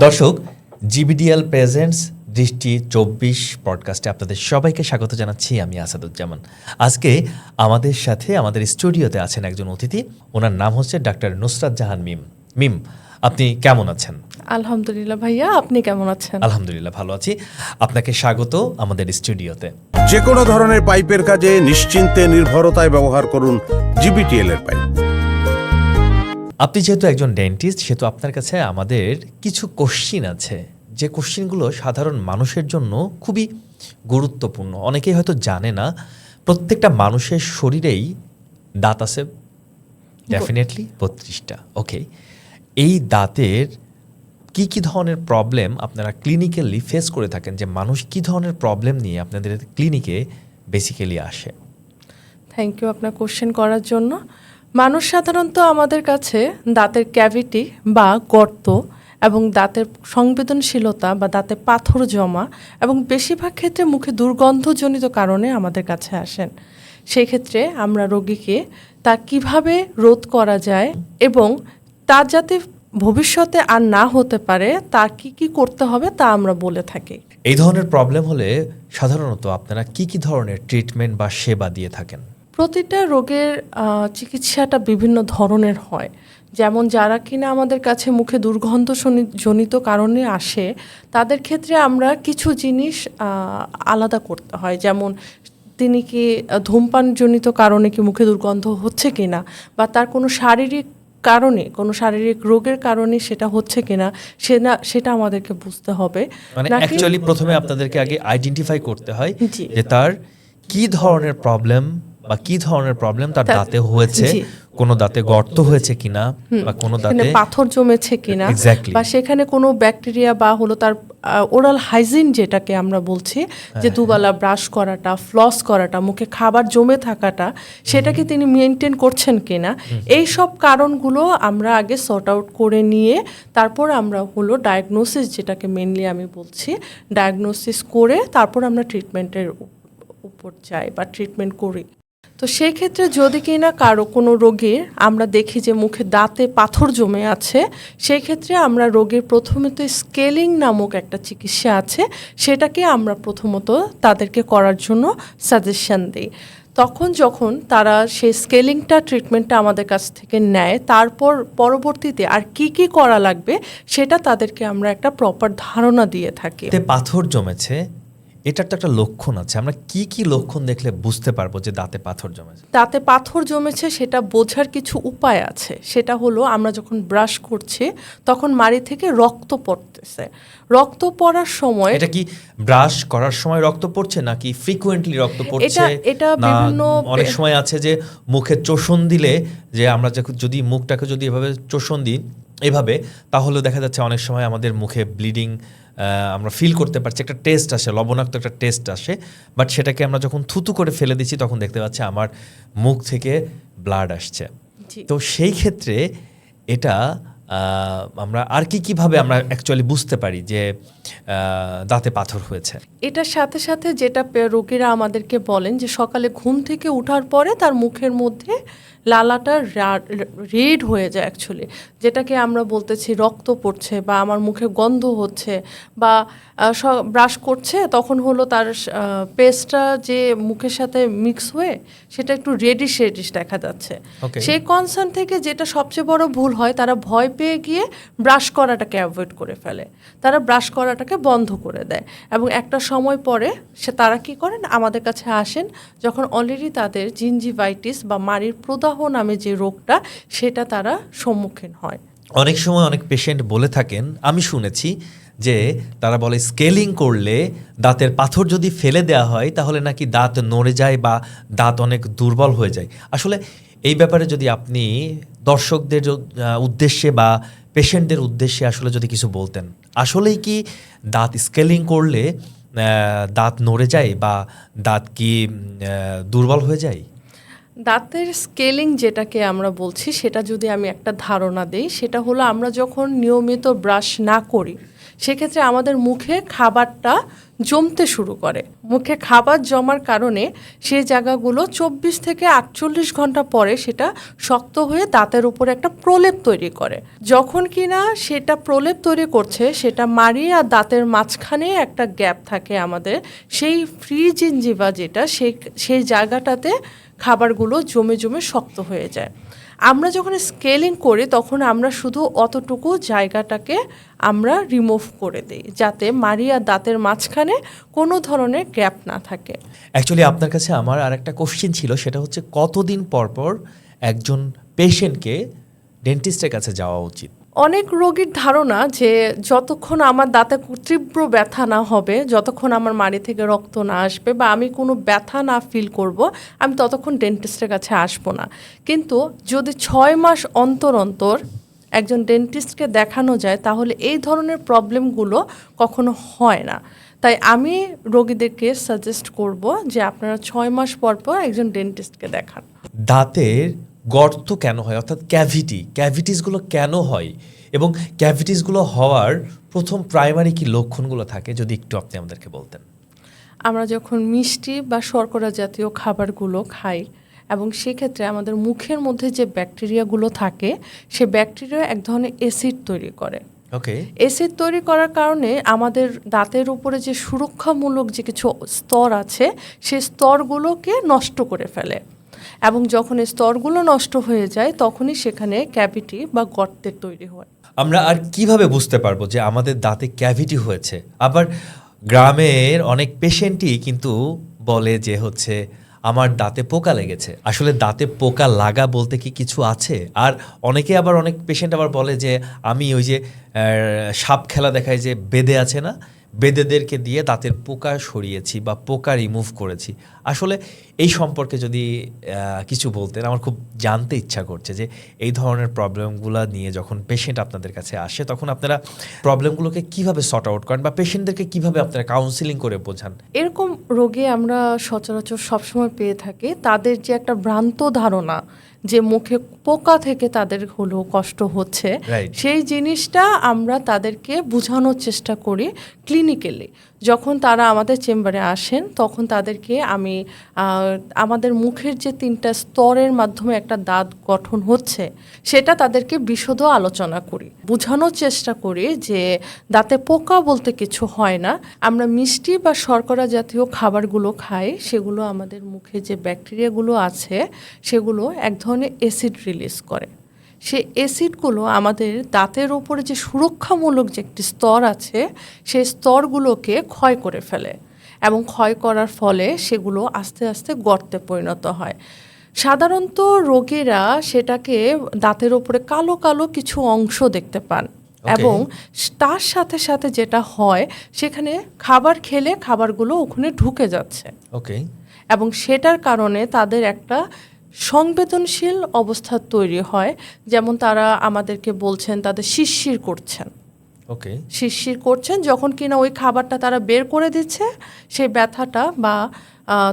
দর্শক, জিবিডিএল প্রেজেন্টস দৃষ্টি ২৪ পডকাস্টে আপনাদের সবাইকে স্বাগত জানাচ্ছি। আমি আসাদুজ্জামান। আজকে আমাদের সাথে আমাদের স্টুডিওতে আছেন একজন অতিথি। ওনার নাম হচ্ছে ডাক্তার নুসরাত জাহান মিম। মিম, আপনি কেমন আছেন? আলহামদুলিল্লাহ ভাইয়া, আপনি কেমন আছেন? আলহামদুলিল্লাহ ভালো আছি। আপনাকে স্বাগত আমাদের স্টুডিওতে। যে কোনো ধরনের পাইপের কাজে নিশ্চিন্তে নির্ভরতায় ব্যবহার করুন জিবিটিএল এর পাইপ। আপনি যেহেতু একজন ডেন্টিস্ট, সেহেতু আপনার কাছে আমাদের কিছু কোশ্চিন আছে, যে কোশ্চিনগুলো সাধারণ মানুষের জন্য খুবই গুরুত্বপূর্ণ। অনেকেই হয়তো জানে না, প্রত্যেকটা মানুষের শরীরেই দাঁত আছে ডেফিনেটলি ৩২টা। ওকে, এই দাঁতের কি কি ধরনের প্রবলেম আপনারা ক্লিনিক্যালি ফেস করে থাকেন, যে মানুষ কি ধরনের প্রবলেম নিয়ে আপনাদের ক্লিনিকে বেসিক্যালি আসে? থ্যাংক ইউ আপনার কোশ্চেন করার জন্য। মানুষ সাধারণত আমাদের কাছে দাঁতের ক্যাভিটি বা গর্ত এবং দাঁতের সংবেদনশীলতা বা দাঁতে পাথর জমা এবং বেশিরভাগ ক্ষেত্রে মুখে দুর্গন্ধজনিত কারণে আমাদের কাছে আসেন। সেই ক্ষেত্রে আমরা রোগীকে তা কিভাবে রোধ করা যায় এবং তার যাতে ভবিষ্যতে আর না হতে পারে তার কি করতে হবে তা আমরা বলে থাকি। এই ধরনের প্রবলেম হলে সাধারণত আপনারা কি কি ধরনের ট্রিটমেন্ট বা সেবা দিয়ে থাকেন? প্রতিটা রোগের চিকিৎসাটা বিভিন্ন ধরনের হয়। যেমন যারা কিনা আমাদের কাছে মুখে দুর্গন্ধজনিত কারণে আসে, তাদের ক্ষেত্রে আমরা কিছু জিনিস আলাদা করতে হয়। যেমন তিনি কি ধূমপানজনিত কারণে কি মুখে দুর্গন্ধ হচ্ছে কিনা, বা তার কোনো শারীরিক কারণে, কোনো শারীরিক রোগের কারণে সেটা হচ্ছে কিনা সেটা আমাদেরকে বুঝতে হবে। মানে অ্যাকচুয়ালি প্রথমে আপনাদেরকে আগে আইডেন্টিফাই করতে হয় জি। যে তার কি ধরনের প্রবলেম বা কি ধরনের প্রবলেম তার দাঁতে হয়েছে, কোনো দাঁতে গর্ত হয়েছে কিনা, বা কোনো দাঁতে পাথর জমেছে কিনা, Exactly. বা সেখানে কোনো ব্যাকটেরিয়া বা হলো তার ওরাল হাইজিন যেটাকে আমরা বলছি, যে দুবেলা ব্রাশ করাটা, ফ্লস করাটা, মুখে খাবার জমে থাকাটা, সেটাকে তিনি মেনটেন করছেন কিনা, এই সব কারণগুলো আমরা আগে সর্ট আউট করে নিয়ে তারপর আমরা হলো ডায়াগনোসিস, যেটাকে মেনলি আমি বলছি, ডায়াগনোসিস করে তারপর আমরা ট্রিটমেন্টের উপর যাই বা ট্রিটমেন্ট করি। তো সেই ক্ষেত্রে যদি কিনা কারো কোনো রোগীর আমরা দেখি যে মুখে দাঁতে পাথর জমে আছে, সেই ক্ষেত্রে আমরা রোগীর প্রথমত স্কেলিং নামক একটা চিকিৎসা আছে, সেটাকে আমরা প্রথমত তাদেরকে করার জন্য সাজেশন দিই। তখন যখন তারা সেই স্কেলিংটা ট্রিটমেন্টটা আমাদের কাছ থেকে নেয়, তারপর পরবর্তীতে আর কি করা লাগবে সেটা তাদেরকে আমরা একটা প্রপার ধারণা দিয়ে থাকি। দাঁতে পাথর জমেছে, এটার তো একটা লক্ষণ আছে। আমরা কি কি লক্ষণ দেখলে বুঝতে পারবো যে দাঁতে পাথর জমেছে? দাঁতে পাথর জমেছে সেটা বোঝার কিছু উপায় আছে। সেটা হলো, আমরা যখন ব্রাশ করছি তখন মাড়ি থেকে রক্ত পড়তেছে। রক্ত পড়ার সময়, এটা কি ব্রাশ করার সময় রক্ত পড়ছে নাকি ফ্রিকোয়েন্টলি রক্ত পড়ছে? এটা না বিভিন্ন অনেক সময় আছে যে মুখে চোষণ দিলে, যে আমরা যদি মুখটাকে যদি এভাবে চোষণ দিই এভাবে, তাহলে দেখা যাচ্ছে অনেক সময় আমাদের মুখে ব্লিডিং আমরা ফিল করতে পারছি, একটা টেস্ট আসে, লবণাক্ত একটা টেস্ট আসে। বাট সেটাকে আমরা যখন থুতু করে ফেলে দিচ্ছি তখন দেখতে পাচ্ছি আমার মুখ থেকে ব্লাড আসছে। তো সেই ক্ষেত্রে এটা আমরা আর কিভাবে আমরা অ্যাকচুয়ালি বুঝতে পারি যে দাঁতে পাথর হয়েছে? এটার সাথে সাথে যেটা রোগীরা আমাদেরকে বলেন যে সকালে ঘুম থেকে ওঠার পরে তার মুখের মধ্যে লালাটা রেড হয়ে যায় অ্যাকচুয়ালি, যেটাকে আমরা বলতেছি রক্ত পড়ছে, বা আমার মুখে গন্ধ হচ্ছে, বা ব্রাশ করছে তখন হলো তার পেস্টটা যে মুখের সাথে মিক্স হয়ে সেটা একটু রেডিশ দেখা যাচ্ছে। সেই কনসার্ন থেকে যেটা সবচেয়ে বড় ভুল হয়, তারা ভয় পেয়ে গিয়ে ব্রাশ করাটাকে অ্যাভয়েড করে ফেলে, তারা ব্রাশ করাটাকে বন্ধ করে দেয়, এবং একটা সময় পরে তারা কি করেন, আমাদের কাছে আসেন যখন অলরেডি তাদের জিঞ্জিভাইটিস বা মাড়ির প্রদাহ নামে যে রোগটা, সেটা তারা সম্মুখীন হয়। অনেক সময় অনেক পেশেন্ট বলে থাকেন, আমি শুনেছি যে তারা বলে স্কেলিং করলে দাঁতের পাথর যদি ফেলে দেওয়া হয় তাহলে নাকি দাঁত নড়ে যায় বা দাঁত অনেক দুর্বল হয়ে যায়। আসলে এই ব্যাপারে যদি আপনি দর্শকদের উদ্দেশ্যে বা পেশেন্টদের উদ্দেশ্যে আসলে যদি কিছু বলতেন, আসলেই কি দাঁত স্কেলিং করলে দাঁত নড়ে যায় বা দাঁত কি দুর্বল হয়ে যায়? দাঁতের স্কেলিং যেটাকে আমরা বলছি, সেটা যদি আমি একটা ধারণা দেই, সেটা হলো আমরা যখন নিয়মিত ব্রাশ না করি সেক্ষেত্রে আমাদের মুখে খাবারটা জমতে শুরু করে। মুখে খাবার জমার কারণে সেই জায়গাগুলো 24 থেকে 48 ঘন্টা পরে সেটা শক্ত হয়ে দাঁতের উপরে একটা প্রলেপ তৈরি করে। যখন কিনা সেটা প্রলেপ তৈরি করছে, সেটা মাড়ি আর দাঁতের মাঝখানে একটা গ্যাপ থাকে আমাদের, সেই ফ্রি জিঞ্জিভা যেটা, সেই জায়গাটাতে খাবারগুলো জমে জমে শক্ত হয়ে যায়। আমরা যখন স্কেলিং করি তখন আমরা শুধু অতটুকু জায়গাটাকে আমরা রিমুভ করে দিই, যাতে মাড়ি আর দাঁতের মাঝখানে কোনো ধরনের গ্যাপ না থাকে। অ্যাকচুয়ালি আপনার কাছে আমার আর একটা কোশ্চেন ছিল, সেটা হচ্ছে কতদিন পর পর একজন পেশেন্টকে ডেন্টিস্টের কাছে যাওয়া উচিত? অনেক রোগীর ধারণা যে যতক্ষণ আমার দাঁতে তীব্র ব্যথা না হবে, যতক্ষণ আমার মাড়ি থেকে রক্ত না আসবে বা আমি কোনো ব্যথা না ফিল করব, আমি ততক্ষণ ডেন্টিস্টের কাছে আসবো না। কিন্তু যদি 6 মাস অন্তর অন্তর একজন ডেন্টিস্টকে দেখানো যায় তাহলে এই ধরনের প্রবলেমগুলো কখনো হয় না। তাই আমি রোগীদেরকে সাজেস্ট করব যে আপনারা 6 মাস পর পর একজন ডেন্টিস্টকে দেখান। দাঁতের গর্ত কেন হয়, অর্থাৎ ক্যাভিটিসগুলো কেন হয়, এবং ক্যাভিটিসগুলো হওয়ার প্রথম প্রাইমারি কি লক্ষণগুলো থাকে, যদি একটু আপনি আমাদেরকে বলতেন। আমরা যখন মিষ্টি বা শর্করা জাতীয় খাবারগুলো খাই এবং সেক্ষেত্রে আমাদের মুখের মধ্যে যে ব্যাকটেরিয়াগুলো থাকে, সে ব্যাকটেরিয়া এক ধরনের অ্যাসিড তৈরি করে। ওকে। অ্যাসিড তৈরি করার কারণে আমাদের দাঁতের উপরে যে সুরক্ষামূলক যে কিছু স্তর আছে, সেই স্তরগুলোকে নষ্ট করে ফেলে, এবং যখন এই স্তরগুলো নষ্ট হয়ে যায় তখনই সেখানে ক্যাভিটি বা গর্তের তৈরি হয়। আমরা আর কিভাবে বুঝতে পারবো যে আমাদের দাঁতে ক্যাভিটি হয়েছে? আবার গ্রামের অনেক পেশেন্টই কিন্তু বলে যে হচ্ছে আমার দাঁতে পোকা লেগেছে। আসলে দাঁতে পোকা লাগা বলতে কি কিছু আছে? আর অনেকে আবার, অনেক পেশেন্ট আবার বলে যে আমি ওই যে সাপ খেলা দেখায় যে বেদে আছে না, বেদেদেরকে দিয়ে দাঁতের পোকা সরিয়েছি বা পোকা রিমুভ করেছি। আসলে এই সম্পর্কে যদি কিছু বলতেন, আমার খুব জানতে ইচ্ছা করছে যে এই ধরনের প্রবলেমগুলো নিয়ে যখন পেশেন্ট আপনাদের কাছে আসে তখন আপনারা প্রবলেমগুলোকে কিভাবে সর্ট আউট করেন বা পেশেন্টদেরকে কিভাবে আপনারা কাউন্সিলিং করে বোঝান? এরকম রোগী আমরা সচরাচর সবসময় পেয়ে থাকি, তাদের যে একটা ভ্রান্ত ধারণা যে মুখে পোকা থেকে তাদের হলো কষ্ট হচ্ছে, Right. সেই জিনিসটা আমরা তাদেরকে বোঝানোর চেষ্টা করি ক্লিনিক্যালি। যখন তারা আমাদের চেম্বারে আসেন তখন তাদেরকে আমি আমাদের মুখের যে 3টা স্তরের মাধ্যমে একটা দাঁত গঠন হচ্ছে সেটা তাদেরকে বিশদ আলোচনা করি, বোঝানোর চেষ্টা করি যে দাঁতে পোকা বলতে কিছু হয় না। আমরা মিষ্টি বা শর্করা জাতীয় খাবারগুলো খাই, সেগুলো আমাদের মুখে যে ব্যাকটেরিয়াগুলো আছে সেগুলো এক ধরনের অ্যাসিড রিলিজ করে। সেই অ্যাসিডগুলো আমাদের দাঁতের ওপরে যে সুরক্ষামূলক যে একটি স্তর আছে সেই স্তরগুলোকে ক্ষয় করে ফেলে, এবং ক্ষয় করার ফলে সেগুলো আস্তে আস্তে গর্তে পরিণত হয়। সাধারণত রোগীরা সেটাকে দাঁতের ওপরে কালো কালো কিছু অংশ দেখতে পান, এবং তার সাথে সাথে যেটা হয় সেখানে খাবার খেলে খাবারগুলো ওখানে ঢুকে যাচ্ছে। ওকে। এবং সেটার কারণে তাদের একটা সংবেদনশীল অবস্থা তৈরি হয়, যেমন তারা আমাদেরকে বলছেন তাদের শিরশির করছেন। ওকে। শিরশির করছেন যখন কিনা ওই খাবারটা তারা বের করে দিচ্ছে, সেই ব্যথাটা বা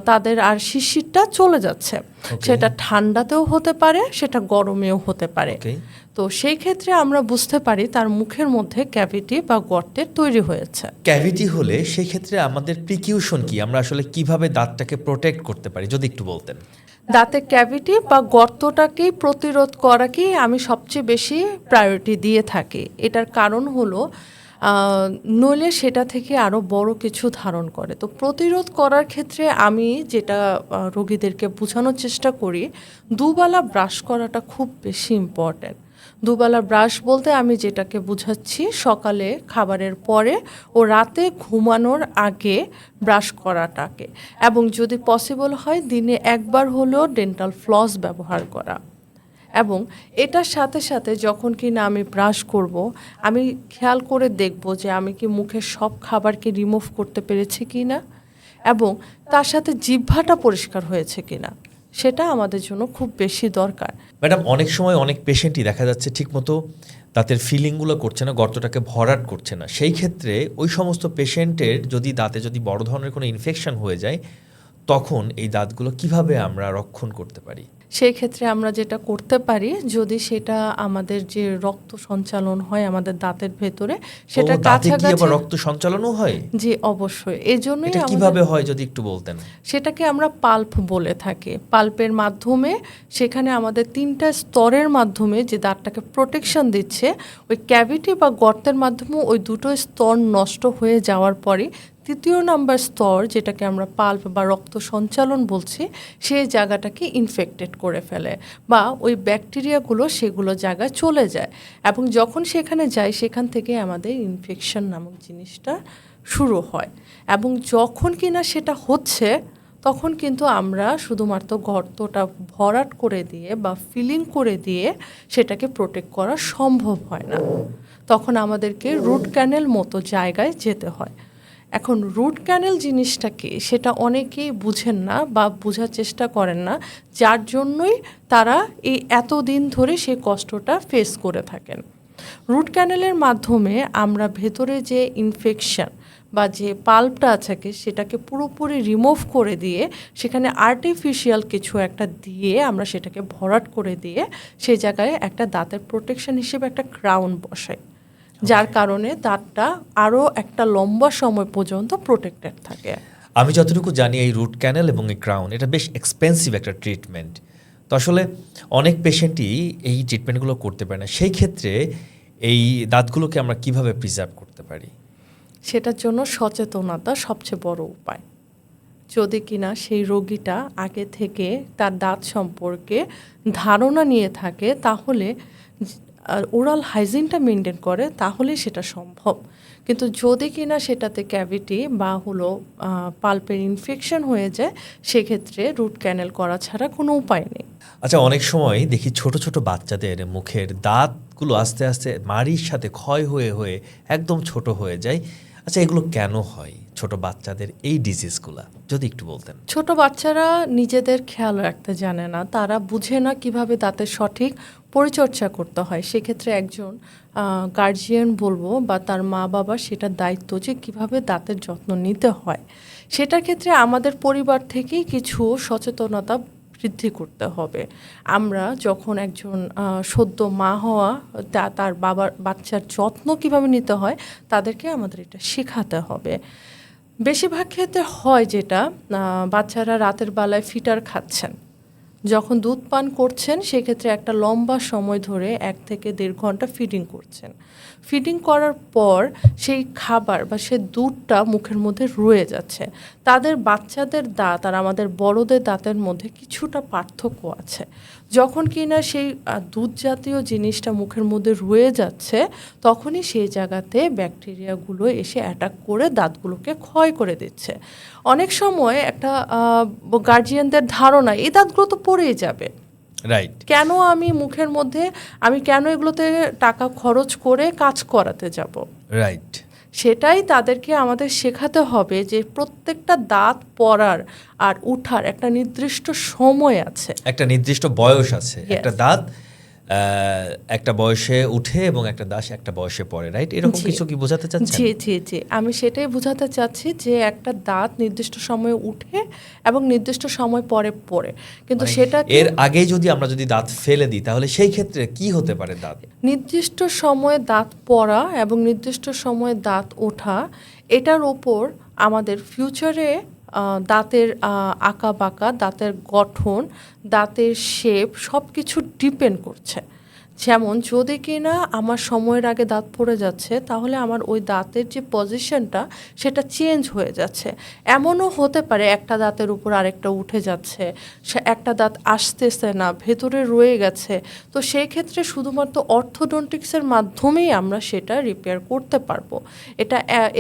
তাদের আর শিরশিরটা চলে যাচ্ছে। সেটা ঠান্ডাতেও হতে পারে, সেটা গরমেও হতে পারে। তো সেই ক্ষেত্রে আমরা বুঝতে পারি তার মুখের মধ্যে ক্যাভিটি বা গর্তের তৈরি হয়েছে। ক্যাভিটি হলে সেই ক্ষেত্রে আমাদের প্রিকিউশন কি, আমরা আসলে কিভাবে দাঁতটাকে প্রোটেক্ট করতে পারি, যদি একটু বলতেন। দাঁতে ক্যাভিটি বা গর্তটাকেই প্রতিরোধ করাকেই আমি সবচেয়ে বেশি প্রায়োরিটি দিয়ে থাকি। এটার কারণ হলো নইলে সেটা থেকে আরও বড় কিছু ধারণ করে। তো প্রতিরোধ করার ক্ষেত্রে আমি যেটা রোগীদেরকে বোঝানোর চেষ্টা করি, দুবেলা ব্রাশ করাটা খুব বেশি ইম্পর্ট্যান্ট। দুবেলা ব্রাশ বলতে আমি যেটাকে বোঝাচ্ছি, সকালে খাবারের পরে ও রাতে ঘুমানোর আগে ব্রাশ করাটাকে, এবং যদি পসিবল হয় দিনে একবার হলেও ডেন্টাল ফ্লস ব্যবহার করা। এবং এটার সাথে সাথে যখন কি না আমি ব্রাশ করব, আমি খেয়াল করে দেখব যে আমি কি মুখের সব খাবারকে রিমুভ করতে পেরেছি কি না, এবং তার সাথে জিহ্বাটা পরিষ্কার হয়েছে কি না, সেটা আমাদের জন্য খুব বেশি দরকার। ম্যাডাম, অনেক সময় অনেক পেশেন্টই দেখা যাচ্ছে ঠিকমতো দাঁতের ফিলিংগুলো করছে না, গর্তটাকে ভরাট করছে না। সেই ক্ষেত্রে ওই সমস্ত পেশেন্টের যদি দাঁতে যদি বড় ধরনের কোনো ইনফেকশন হয়ে যায় তখন এই দাঁতগুলো কিভাবে আমরা রক্ষণ করতে পারি? সেই ক্ষেত্রে আমরা যেটা করতে পারি, যদি সেটা আমাদের যে রক্ত সঞ্চালন হয় আমাদের দাঁতের ভেতরে, সেটা দাঁতে কি কাছাকাছি, আবার রক্ত সঞ্চালনও হয়? জি অবশ্যই। এই জন্যই এটা কিভাবে হয় যদি একটু বলতেন? সেটাকে আমরা পাল্প বলে থাকি। পাল্পের মাধ্যমে সেখানে আমাদের 3টা স্তরের মাধ্যমে যে দাঁতটাকে প্রোটেকশন দিচ্ছে, ওই ক্যাভিটি বা গর্তের মাধ্যমে ওই দুটো স্তর নষ্ট হয়ে যাওয়ার পরে 3য় নাম্বার স্তর, যেটাকে আমরা পাল্প বা রক্ত সঞ্চালন বলছি, সেই জায়গাটাকে ইনফেক্টেড করে ফেলে বা ওই ব্যাকটেরিয়াগুলো সেগুলো জায়গায় চলে যায়, এবং যখন সেখানে যায় সেখান থেকে আমাদের ইনফেকশন নামক জিনিসটা শুরু হয়। এবং যখন কিনা সেটা হচ্ছে, তখন কিন্তু আমরা শুধুমাত্র গর্তটা ভরাট করে দিয়ে বা ফিলিং করে দিয়ে সেটাকে প্রোটেক্ট করা সম্ভব হয় না। তখন আমাদেরকে রুট ক্যানেল মতো জায়গায় যেতে হয়। এখন রুট ক্যানেল জিনিসটা কি, সেটা অনেকেই বুঝেন না বা বোঝার চেষ্টা করেন না, যার জন্যই তারা এই এতদিন ধরে সেই কষ্টটা ফেস করে থাকেন। রুট ক্যানেলের মাধ্যমে আমরা ভেতরে যে ইনফেকশন বা যে পাল্পটা আছে সেটাকে পুরোপুরি রিমুভ করে দিয়ে সেখানে আর্টিফিশিয়াল কিছু একটা দিয়ে আমরা সেটাকে ভরাট করে দিয়ে সেই জায়গায় একটা দাঁতের প্রোটেকশন হিসেবে একটা ক্রাউন বসাই, যার কারণে দাঁতটা আরও একটা লম্বা সময় পর্যন্ত প্রোটেক্টেড থাকে। আমি যতটুকু জানি এই রুট ক্যানেল এবং এই ক্রাউন এটা বেশ এক্সপেন্সিভ একটা ট্রিটমেন্ট। তো আসলে অনেক পেশেন্টই এই ট্রিটমেন্টগুলো করতে পারে না। সেই ক্ষেত্রে এই দাঁতগুলোকে আমরা কিভাবে প্রিজার্ভ করতে পারি? সেটার জন্য সচেতনতা সবচেয়ে বড় উপায়। যদি কিনা সেই রোগীটা আগে থেকে তার দাঁত সম্পর্কে ধারণা নিয়ে থাকে, তাহলে ওরাল হাইজিনটা মেনটেন করে, তাহলে সেটা সম্ভব। কিন্তু যদি কিনা সেটাতে ক্যাভিটি বা পাল্পের ইনফেকশন হয়ে যায়, সেক্ষেত্রে রুট ক্যানেল করা ছাড়া কোনো উপায় নেই। আচ্ছা, অনেক সময় দেখি ছোট ছোট বাচ্চাদের মুখের দাঁতগুলো আস্তে আস্তে মাড়ির সাথে ক্ষয় হয়ে হয়ে একদম ছোট হয়ে যায়। আচ্ছা, এগুলো কেন হয় ছোট বাচ্চাদের এই ডিজিজগুলা, যদি একটু বলতেন। ছোট বাচ্চারা নিজেদের খেয়াল রাখতে জানে না, তারা বুঝে না কিভাবে দাঁতের সঠিক পরিচর্যা করতে হয়। সেক্ষেত্রে একজন গার্জিয়ান বলবো বা তার মা বাবা সেটার দায়িত্ব যে কিভাবে দাঁতের যত্ন নিতে হয়। সেটার ক্ষেত্রে আমাদের পরিবার থেকেই কিছু সচেতনতা বৃদ্ধি করতে হবে। আমরা যখন একজন সদ্য মা হওয়া তার বাচ্চার যত্ন কিভাবে নিতে হয়, তাদেরকে আমাদের এটা শেখাতে হবে। বেশিরভাগ ক্ষেত্রে হয় যেটা, বাচ্চারা রাতের বেলায় ফিটার খাচ্ছেন, যখন দুধ পান করছেন সেক্ষেত্রে একটা লম্বা সময় ধরে 1 থেকে 1.5 ঘন্টা ফিডিং করছেন। ফিডিং করার পর সেই খাবার বা সেই দুধটা মুখের মধ্যে রয়ে যাচ্ছে। তাদের বাচ্চাদের দাঁত আর আমাদের বড়দের দাঁতের মধ্যে কিছুটা পার্থক্য আছে। যখন কিনা সেই দুধ জাতীয় জিনিসটা মুখের মধ্যে রয়ে যাচ্ছে, তখনই সেই জায়গাতে ব্যাকটেরিয়াগুলো এসে অ্যাটাক করে দাঁতগুলোকে ক্ষয় করে দিচ্ছে। অনেক সময় একটা গার্জিয়ানদের ধারণা এই দাঁতগুলো তো পড়েই যাবে, রাইট, কেন আমি মুখের মধ্যে আমি কেন এগুলোতে টাকা খরচ করে কাজ করাতে যাব। রাইট। সেটাই তাদেরকে আমাদের শেখাতে হবে যে প্রত্যেকটা দাঁত পড়ার আর উঠার একটা নির্দিষ্ট সময় আছে, একটা নির্দিষ্ট বয়স আছে। Yes. একটা দাঁত একটা বয়সে উঠে এবং একটা দাঁত একটা বয়সে পড়ে, রাইট? এরকম জি। কিছু কি বোঝাতে চাচ্ছেন? জি জি জি, আমি সেটাই বোঝাতে চাচ্ছি যে একটা দাঁত নির্দিষ্ট সময়ে উঠে এবং নির্দিষ্ট সময় পরে পড়ে, কিন্তু মানে সেটা এর আগে যদি দাঁত ফেলে দিই, তাহলে সেই ক্ষেত্রে কি হতে পারে? দাঁত নির্দিষ্ট সময়ে দাঁত পড়া এবং নির্দিষ্ট সময়ে দাঁত ওঠা, এটার ওপর আমাদের ফিউচারে দাঁতের আঁকা বাঁকা, দাঁতের গঠন, দাঁতের শেপ সব কিছু ডিপেন্ড করছে। যেমন যদি কিনা আমার সময়ের আগে দাঁত পড়ে যাচ্ছে, তাহলে আমার ওই দাঁতের যে পজিশনটা সেটা চেঞ্জ হয়ে যাচ্ছে। এমনও হতে পারে একটা দাঁতের উপর আরেকটা উঠে যাচ্ছে, সে একটা দাঁত আসতেছে না, ভেতরে রয়ে গেছে। তো সেই ক্ষেত্রে শুধুমাত্র অর্থোডন্টিক্সের মাধ্যমেই আমরা সেটা রিপেয়ার করতে পারবো।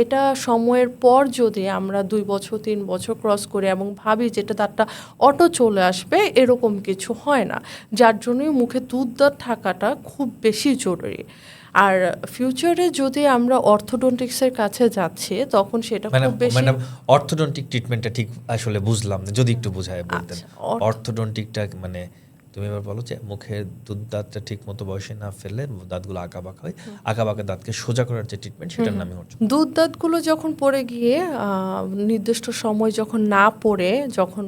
এটা সময়ের পর যদি আমরা 2 বছর 3 বছর ক্রস করি এবং ভাবি যেটা দাঁতটা অটো চলে আসবে, এরকম কিছু হয় না, যার জন্যই মুখে দুধ দাঁত থাকাটা খুব বেশি জরুরি। আর ফিউচারে যদি আমরা অর্থোডন্টিক্সের কাছে যাচ্ছি, তখন সেটা খুব বেশি অর্থোডন্টিক ট্রিটমেন্টটা ঠিক আসলে বুঝলাম না, যদি একটু বুঝায় বলতেন। আচ্ছা, অর্থোডন্টিকটা মানে তুমি এবার বলো যে মুখের দুধ দাঁতটা ঠিক মতো বয়সে না ফেললে দাঁতগুলো আঁকাবাঁকা হয়, আঁকাবাঁকা দাঁতকে সোজা করার যে ট্রিটমেন্ট সেটার নামই হচ্ছে দুধ দাঁতগুলো যখন পড়ে গিয়ে নির্দিষ্ট সময় যখন না পড়ে যখন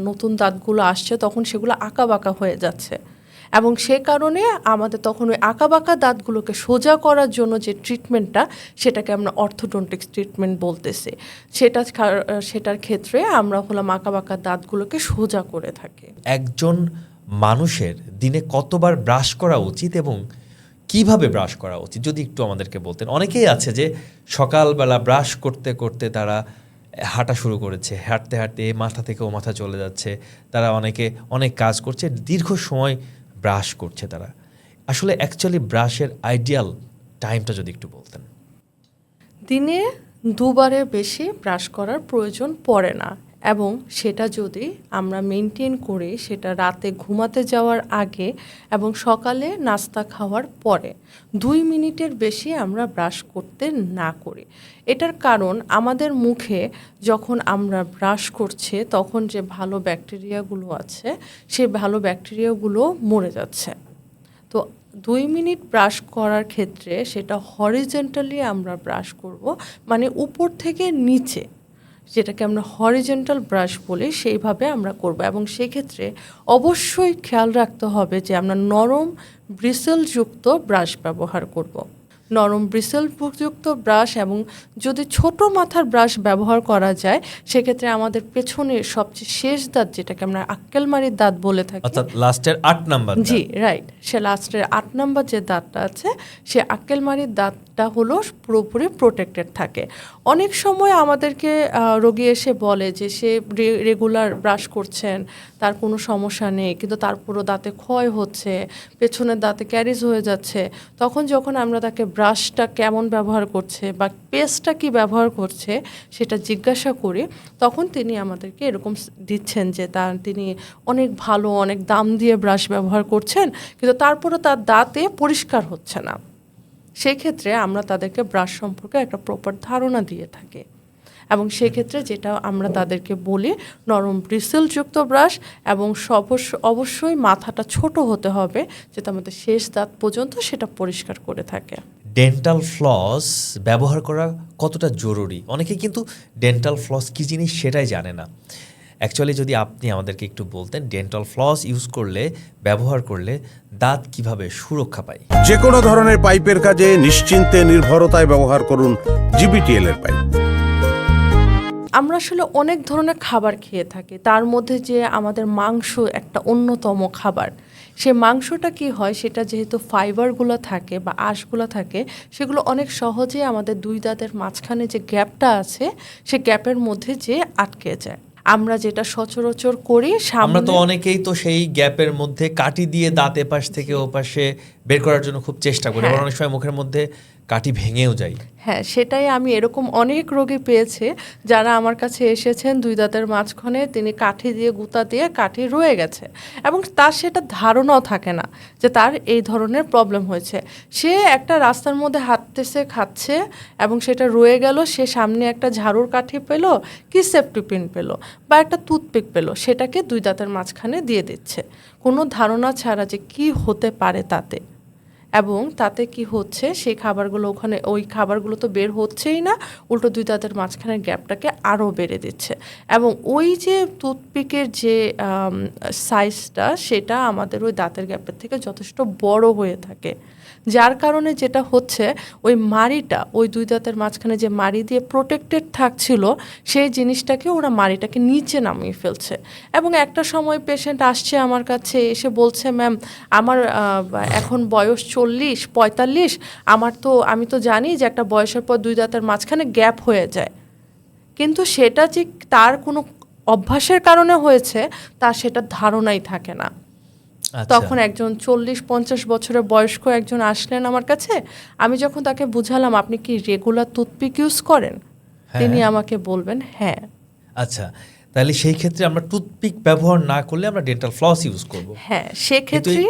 নতুন দাঁতগুলো আসছে তখন সেগুলো আঁকাবাঁকা হয়ে যাচ্ছে, এবং সে কারণে আমাদের তখন ওই আঁকাবাঁকা দাঁতগুলোকে সোজা করার জন্য যে ট্রিটমেন্টটা সেটাকে আমরা অর্থোডন্টিক্স ট্রিটমেন্ট বলতেছি। সেটার ক্ষেত্রে আমরা হলাম আঁকাবাঁকা দাঁতগুলোকে সোজা করে থাকি। একজন মানুষের দিনে কতবার ব্রাশ করা উচিত এবং কিভাবে ব্রাশ করা উচিত যদি একটু আমাদেরকে বলতেন। অনেকেই আছে যে সকালবেলা ব্রাশ করতে করতে তারা হাঁটা শুরু করেছে, হাঁটতে হাঁটতে এই মাথা থেকে ও মাথা চলে যাচ্ছে, তারা অনেকে অনেক কাজ করছে, দীর্ঘ সময় ব্রাশ করছে তারা। আসলে অ্যাকচুয়ালি ব্রাশের আইডিয়াল টাইমটা যদি একটু বলতেন। দিনে 2 বারের বেশি ব্রাশ করার প্রয়োজন পড়ে না, এবং সেটা যদি আমরা মেনটেন করি সেটা রাতে ঘুমাতে যাওয়ার আগে এবং সকালে নাস্তা খাওয়ার পরে 2 মিনিটের বেশি আমরা ব্রাশ করতে না করি। এটার কারণ আমাদের মুখে যখন আমরা ব্রাশ করছি তখন যে ভালো ব্যাকটেরিয়াগুলো আছে সেই ভালো ব্যাকটেরিয়াগুলো মরে যাচ্ছে। তো 2 মিনিট ব্রাশ করার ক্ষেত্রে সেটা হরিজন্টালি আমরা ব্রাশ করব, মানে উপর থেকে নিচে, যেটাকে আমরা হরিজন্টাল ব্রাশ বলি, সেইভাবে আমরা করব। এবং সেক্ষেত্রে অবশ্যই খেয়াল রাখতে হবে যে আমরা নরম ব্রিসেলযুক্ত ব্রাশ ব্যবহার করব। নরম ব্রিসেলযুক্ত ব্রাশ, এবং যদি ছোট মাথার ব্রাশ ব্যবহার করা যায় সেক্ষেত্রে আমাদের পেছনের সবচেয়ে শেষ দাঁত, যেটাকে আমরা আক্কেলমারির দাঁত বলে থাকি, অর্থাৎ লাস্টের 8 নাম্বার। জি রাইট, সে লাস্টের 8 নাম্বার যে দাঁতটা আছে সে আক্কেলমারির দাঁতটা হলো পুরোপুরি প্রোটেক্টেড থাকে। অনেক সময় আমাদেরকে রোগী এসে বলে যে সে রেগুলার ব্রাশ করছেন, তার কোনো সমস্যা নেই, কিন্তু তারপরও দাঁতে ক্ষয় হচ্ছে, পেছনের দাঁতে ক্যারিজ হয়ে যাচ্ছে। তখন যখন আমরা তাকে ব্রাশটা কেমন ব্যবহার করছে বা পেস্টটা কি ব্যবহার করছে সেটা জিজ্ঞাসা করি, তখন তিনি আমাদেরকে এরকম দিচ্ছেন যে তিনি অনেক ভালো, অনেক দাম দিয়ে ব্রাশ ব্যবহার করছেন, কিন্তু তারপরও তার দাঁতে পরিষ্কার হচ্ছে না। সেই ক্ষেত্রে আমরা তাদেরকে ব্রাশ সম্পর্কে একটা প্রপার ধারণা দিয়ে থাকি, এবং সেক্ষেত্রে যেটা আমরা তাদেরকে বলি নরম ব্রিসেলযুক্ত ব্রাশ, এবং অবশ্যই মাথাটা ছোট হতে হবে যেটা আমাদের শেষ দাঁত পর্যন্ত সেটা পরিষ্কার করে থাকে। ডেন্টাল ফ্লস ব্যবহার করা কতটা জরুরি? অনেকে কিন্তু ডেন্টাল ফ্লস কী জিনিস সেটাই জানে না। অ্যাকচুয়ালি যদি আপনি আমাদেরকে একটু বলতেন ডেন্টাল ফ্লস ইউজ করলে, ব্যবহার করলে দাঁত কিভাবে সুরক্ষা পায়। যে কোনো ধরনের পাইপের কাজে নিশ্চিন্তে নির্ভরতায় ব্যবহার করুন জিবিটিএল এর পাইপ। আমরা আসলে অনেক ধরনের খাবার খেয়ে থাকি, তার মধ্যে যে আমাদের মাংস একটা অন্যতম খাবার। সে মাংসটা কি হয়, সেটা যেহেতু ফাইবারগুলো থাকে বা আঁশগুলো থাকে, সেগুলো অনেক সহজে আমাদের 2 দাঁতের মাঝখানে যে গ্যাপটা আছে সে গ্যাপের মধ্যে যে আটকে যায়। আমরা যেটা সচরাচর করি, আমরা তো অনেকেই তো সেই গ্যাপের মধ্যে কাঠি দিয়ে দাঁত এপাশ থেকে ওপাশে বের করার জন্য খুব চেষ্টা করি, আবার অনেক সময় মুখের মধ্যে কাঠি ভেঙেও যায়। হ্যাঁ, সেটাই আমি এরকম অনেক রোগী পেয়েছে যারা আমার কাছে এসেছেন 2 দাঁতের মাঝখানে তিনি কাঠি দিয়ে গুঁতা দিয়ে কাঠি রয়ে গেছে, এবং তার সেটা ধারণাও থাকে না যে তার এই ধরনের প্রবলেম হয়েছে। সে একটা রাস্তার মধ্যে হাঁটতেছে, খাচ্ছে, এবং সেটা রয়ে গেল। সে সামনে একটা ঝাড়ুর কাঠি পেলো, কি সেফটি পিন পেলো বা একটা টুথপিক পেলো, সেটাকে 2 দাঁতের মাঝখানে দিয়ে দিচ্ছে কোনো ধারণা ছাড়া যে কি হতে পারে তাতে। এবং তাতে কি হচ্ছে, সেই খাবারগুলো ওই খাবারগুলো তো বের হচ্ছেই না, উল্টো 2 দাঁতের মাঝখানের গ্যাপটাকে আরও বেড়ে দিচ্ছে। এবং ওই যে টুথপিকের যে সাইজটা সেটা আমাদের ওই দাঁতের গ্যাপের থেকে যথেষ্ট বড় হয়ে থাকে, যার কারণে যেটা হচ্ছে ওই মাড়িটা, ওই 2 দাঁতের মাঝখানে যে মাড়ি দিয়ে প্রোটেক্টেড থাকছিল সেই জিনিসটাকে ওরা মাড়িটাকে নিচে নামিয়ে ফেলছে। এবং একটা সময় পেশেন্ট আসছে আমার কাছে, এসে বলছে ম্যাম আমার এখন বয়স 40-45, আমি তো জানি যে একটা বয়সের পর 2 দাঁতের মাঝখানে গ্যাপ হয়ে যায়, কিন্তু সেটা যে তার কোনো অভ্যাসের কারণে হয়েছে তার সেটা ধারণাই থাকে না। তখন একজন 40-50 বছরের বয়স্ক একজন আসলেন আমার কাছে, আমি যখন তাকে বুঝালাম আপনি কি রেগুলার টুথপিক ইউজ করেন, তিনি আমাকে বলবেন হ্যাঁ। আচ্ছা, তাহলে সেই ক্ষেত্রে আমরা টুথপিক ব্যবহার না করলে আমরা ডেন্টাল ফ্লস ইউজ করব। হ্যাঁ, সেক্ষেত্রে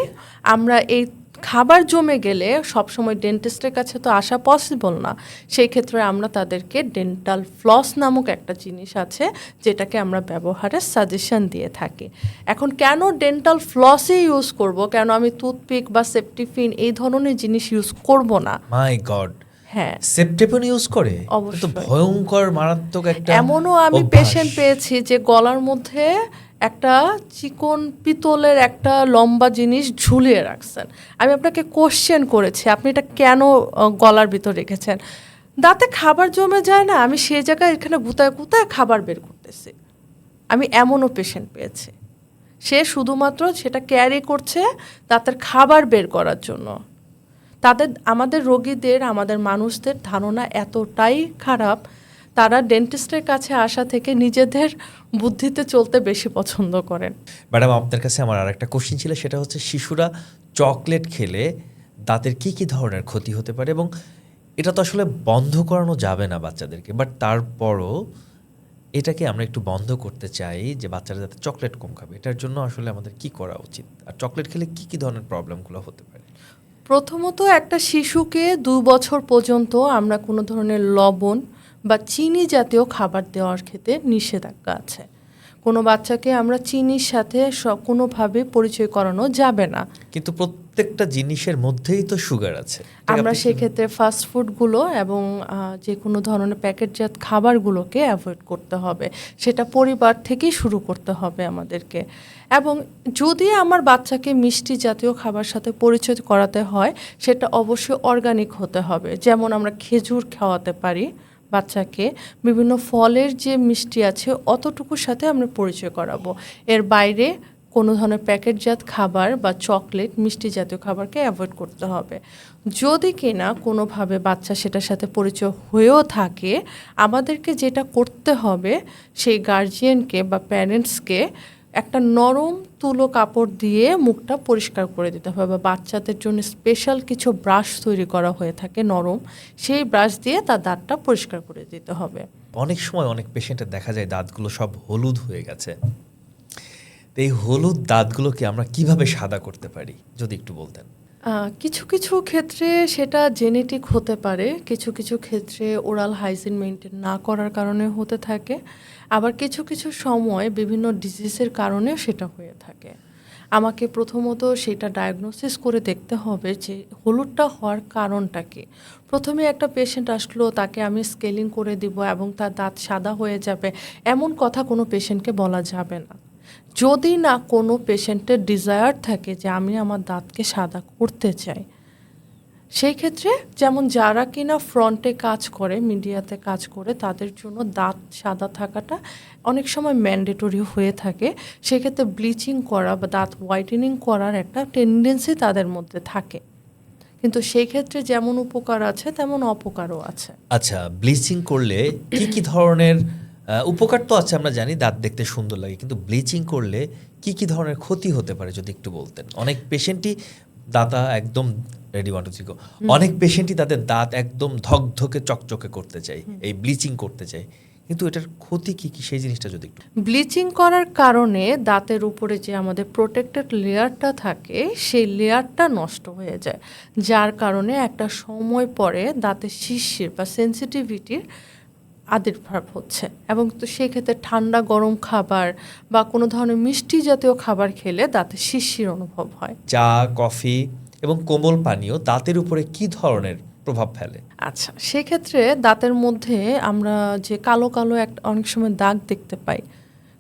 আমরা এই খাবার জমে গেলে সবসময় ডেন্টিস্টের কাছে তো আসা পসিবল না, সেই ক্ষেত্রে আমরা তাদেরকে ডেন্টাল ফ্লস নামক একটা জিনিস আছে যেটাকে আমরা ব্যবহারের সাজেশন দিয়ে থাকি। এখন কেন ডেন্টাল ফ্লসই ইউজ করব, কেন আমি টুথপিক বা সেপটিফিন এই ধরনের জিনিস ইউজ করব না? মাই গড, হ্যাঁ, সেপটেপন ইউজ করে? অবশ্যই। তো ভয়ঙ্কর মারাত্মক একটা এমনও আমি অভ্যাস। পেশেন্ট পেয়েছি যে গলার মধ্যে একটা চিকন পিতলের একটা লম্বা জিনিস ঝুলিয়ে রাখছেন। আমি আপনাকে কোশ্চেন করেছি আপনি এটা কেন গলার ভিতর রেখেছেন? দাঁতে খাবার জমে যায় না, আমি সেই জায়গায় এখানে গুতায় গুতায় খাবার বের করতেছি। আমি এমনও পেশেন্ট পেয়েছি, সে শুধুমাত্র সেটা ক্যারি করছে দাঁতের খাবার বের করার জন্য। আমাদের রোগীদের, আমাদের মানুষদের ধারণা এতটাই খারাপ, তারা ডেন্টিস্টের কাছে আসা থেকে নিজেদের বুদ্ধিতে চলতে বেশি পছন্দ করেন। ম্যাডাম, আপনার কাছে আমার আর একটা কোশ্চেন ছিল, সেটা হচ্ছে শিশুরা চকলেট খেলে দাঁতের কি কি ধরনের ক্ষতি হতে পারে, এবং এটা তো আসলে বন্ধ করানো যাবে না বাচ্চাদেরকে, বাট তারপরও এটাকে আমরা একটু বন্ধ করতে চাই যে বাচ্চারা যাতে চকলেট কম খাবে, এটার জন্য আসলে আমাদের কি করা উচিত, আর চকলেট খেলে কি কি ধরনের প্রবলেমগুলো হতে পারে? প্রথমত, একটা শিশুকে 2 বছর পর্যন্ত আমরা কোনো ধরনের লবণ বা চিনি জাতীয় খাবার দেওয়ার ক্ষেত্রে নিষেধাজ্ঞা আছে। কোনো বাচ্চাকে আমরা চিনির সাথে কোনোভাবে পরিচয় করানো যাবে না। কিন্তু প্রত্যেকটা জিনিসের মধ্যেই তো সুগার আছে। আমরা সেক্ষেত্রে ফাস্ট ফুডগুলো এবং যে কোনো ধরনের প্যাকেটজাত খাবারগুলোকে অ্যাভয়েড করতে হবে। সেটা পরিবার থেকেই শুরু করতে হবে আমাদেরকে। এবং যদি আমার বাচ্চাকে মিষ্টি জাতীয় খাবার সাথে পরিচয় করাতে হয়, সেটা অবশ্যই অর্গানিক হতে হবে। যেমন আমরা খেজুর খাওয়াতে পারি বাচ্চাকে, বিভিন্ন ফলের যে মিষ্টি আছে অতটুকুর সাথে আমরা পরিচয় করাবো। এর বাইরে কোনো ধরনের প্যাকেটজাত খাবার বা চকলেট, মিষ্টি জাতীয় খাবারকে অ্যাভয়েড করতে হবে। যদি কিনা কোনোভাবে বাচ্চা সেটার সাথে পরিচয় হয়েও থাকে, আমাদেরকে যেটা করতে হবে, সেই গার্জিয়ানকে বা প্যারেন্টসকে একটা নরম তুলো কাপড় দিয়ে মুখটা পরিষ্কার করে দিতে হবে, বা বাচ্চাদের জন্য স্পেশাল কিছু ব্রাশ তৈরি করা হয়ে থাকে নরম, সেই ব্রাশ দিয়ে তার দাঁতটা পরিষ্কার করে দিতে হবে। অনেক সময় অনেক পেশেন্টের দেখা যায় দাঁতগুলো সব হলুদ হয়ে গেছে, তো এই হলুদ দাঁতগুলোকে আমরা কিভাবে সাদা করতে পারি যদি একটু বলতেন। কিছু কিছু ক্ষেত্রে সেটা জেনেটিক হতে পারে, কিছু কিছু ক্ষেত্রে ওরাল হাইজিন মেনটেন না করার কারণে হতে থাকে, আবার কিছু কিছু সময় বিভিন্ন ডিজিজের কারণেও সেটা হয়ে থাকে। আমাকে প্রথমত সেটা ডায়াগনোসিস করে দেখতে হবে যে হলুদটা হওয়ার কারণটা কী। প্রথমে একটা পেশেন্ট আসলো, তাকে আমি স্কেলিং করে দিব এবং তার দাঁত সাদা হয়ে যাবে, এমন কথা কোনো পেশেন্টকে বলা যাবে না। যদি না কোনো পেশেন্টের ডিজায়ার থাকে যে আমি আমার দাঁতকে সাদা করতে চাই, সেই ক্ষেত্রে যেমন যারা কিনা ফ্রন্টে কাজ করে, মিডিয়াতে কাজ করে, তাদের জন্য দাঁত সাদা থাকাটা অনেক সময় ম্যান্ডেটরি হয়ে থাকে। সেক্ষেত্রে ব্লিচিং করা বা দাঁত হোয়াইটেনিং করার একটা টেন্ডেন্সি তাদের মধ্যে থাকে, কিন্তু সেই ক্ষেত্রে যেমন উপকার আছে তেমন অপকারও আছে। আচ্ছা, ব্লিচিং করলে কি কি ধরনের উপকার তো আছে, আমরা জানি দাঁত দেখতে সুন্দর লাগে, কিন্তু ব্লিচিং করলে কি কি ধরনের ক্ষতি হতে পারে যদি একটু বলতেন। অনেক পেশেন্টই দাঁতা একদম অনেক পেশেন্টই তাদের দাঁত একদম ধকধকে চকচকে করতে চায়, এই ব্লিচিং করতে চায়, কিন্তু এটার ক্ষতি কি কি সেই জিনিসটা যদি একটু। ব্লিচিং করার কারণে দাঁতের উপরে যে আমাদের প্রোটেক্টেড লেয়ারটা থাকে, সেই লেয়ারটা নষ্ট হয়ে যায়, যার কারণে একটা সময় পরে দাঁতের শিরশির বা সেন্সিটিভিটির আবির্ভাব হচ্ছে। এবং তো সেক্ষেত্রে ঠান্ডা গরম খাবার বা কোনো ধরনের মিষ্টি জাতীয় খাবার খেলে দাঁতে শিরশির অনুভব হয়। চা, কফি এবং কোমল পানীয় দাঁতের উপরে কি ধরনের প্রভাব ফেলে? আচ্ছা, সেক্ষেত্রে দাঁতের মধ্যে আমরা যে কালো কালো একটা অনেক সময় দাগ দেখতে পাই,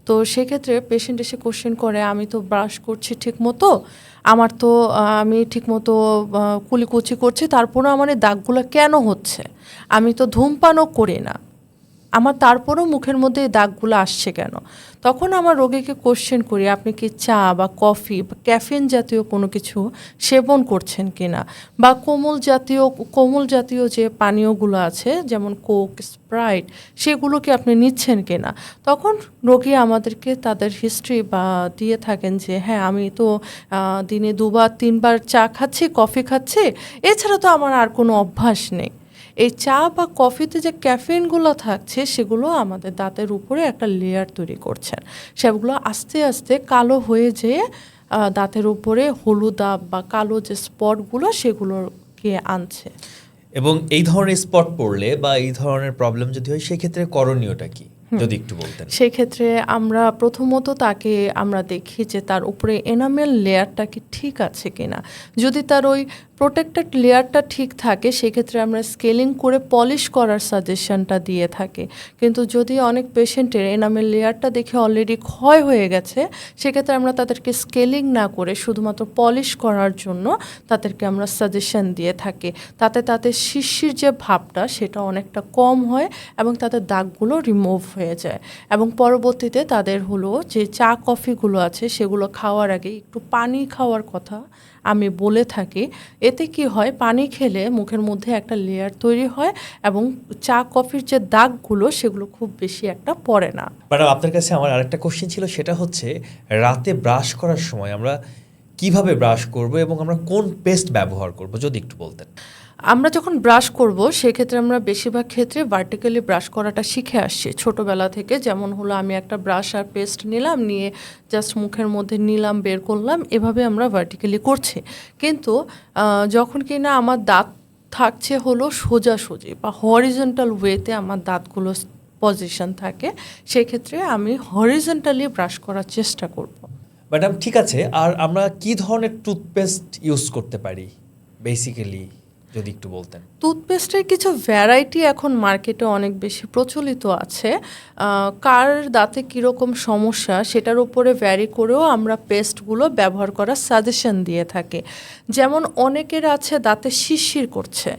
তো সেক্ষেত্রে পেশেন্ট এসে কোশ্চেন করে, আমি তো ব্রাশ করছি ঠিক মতো, আমার তো আমি ঠিক মতো কুলিকুচি করছি, তারপরেও আমার এই দাগগুলো কেন হচ্ছে? আমি তো ধূমপানও করি না, আমার তারপরও মুখের মধ্যে এই দাগগুলো আসছে কেন? তখন আমার রোগীকে কোশ্চেন করি, আপনি কি চা বা কফি বা ক্যাফিন জাতীয় কোনো কিছু সেবন করছেন কিনা, বা কোমল জাতীয় যে পানীয়গুলো আছে যেমন কোক, স্প্রাইট, সেগুলো কি আপনি নিচ্ছেন কিনা? তখন রোগী আমাদেরকে তাদের হিস্ট্রি বা দিয়ে থাকেন যে হ্যাঁ, আমি তো দিনে 2-3বার চা খাচ্ছি, কফি খাচ্ছি, এছাড়া তো আমার আর কোনো অভ্যাস নেই। এই চা বা কফিতে যে ক্যাফেইনগুলো থাকছে, সেগুলো আমাদের দাঁতের উপরে একটা লেয়ার তৈরি করছেন, সেগুলো আস্তে আস্তে কালো হয়ে যেয়ে দাঁতের উপরে হলুদাভ বা কালো যে স্পটগুলো সেগুলোকে আনছে। এবং এই ধরনের স্পট পড়লে বা এই ধরনের প্রবলেম যদি হয় সেক্ষেত্রে করণীয়টা কি যদি একটু বলতেন। সেই ক্ষেত্রে আমরা প্রথমত তাকে আমরা দেখি যে তার উপরে এনামেল লেয়ারটা কি ঠিক আছে কিনা। যদি তার ওই প্রোটেক্টেড লেয়ারটা ঠিক থাকে সেক্ষেত্রে আমরা স্কেলিং করে পলিশ করার সাজেশনটা দিয়ে থাকি। কিন্তু যদি অনেক পেশেন্টের এনামেল লেয়ারটা দেখে অলরেডি ক্ষয় হয়ে গেছে সেক্ষেত্রে আমরা তাদেরকে স্কেলিং না করে শুধুমাত্র পলিশ করার জন্য তাদেরকে আমরা সাজেশন দিয়ে থাকি। তাতে শিরশির যে ভাবটা সেটা অনেকটা কম হয় এবং তাদের দাগগুলো রিমুভ হয়ে যায়। এবং পরবর্তীতে তাদের হলো যে চা কফিগুলো আছে সেগুলো খাওয়ার আগে একটু পানি খাওয়ার কথা আমি বলে থাকি। এতে কি হয়, পানি খেলে মুখের মধ্যে একটা লেয়ার তৈরি হয় এবং চা কফির যে দাগগুলো সেগুলো খুব বেশি একটা পড়ে না। ম্যাডাম, আপনার কাছে আমার আরেকটা কোশ্চেন ছিল, সেটা হচ্ছে রাতে ব্রাশ করার সময় আমরা কিভাবে ব্রাশ করব এবং আমরা কোন পেস্ট ব্যবহার করব যদি একটু বলতেন। আমরা যখন ব্রাশ করব সেক্ষেত্রে আমরা বেশিরভাগ ক্ষেত্রে ভার্টিক্যালি ব্রাশ করাটা শিখে আসছি ছোটোবেলা থেকে। যেমন হলো আমি একটা ব্রাশ আর পেস্ট নিলাম, নিয়ে জাস্ট মুখের মধ্যে নিলাম, বের করলাম, এভাবে আমরা ভার্টিক্যালি করছি। কিন্তু যখন কিনা আমার দাঁত থাকছে হলো সোজাসুজি বা হরিজন্টাল ওয়েতে আমার দাঁতগুলো পজিশন থাকে, সেক্ষেত্রে আমি হরিজন্টালি ব্রাশ করার চেষ্টা করব। ম্যাডাম ঠিক আছে, আর আমরা কি ধরনের টুথপেস্ট ইউজ করতে পারি বেসিক্যালি যদি একটু বলতেন। টুথপেস্টের কিছু ভ্যারাইটি এখন মার্কেটে অনেক বেশি প্রচলিত আছে। কার দাঁতে কীরকম সমস্যা সেটার উপরে ভ্যারি করেও আমরা পেস্টগুলো ব্যবহার করার সাজেশন দিয়ে থাকি। যেমন অনেকের আছে দাঁতে শিরশির করছে,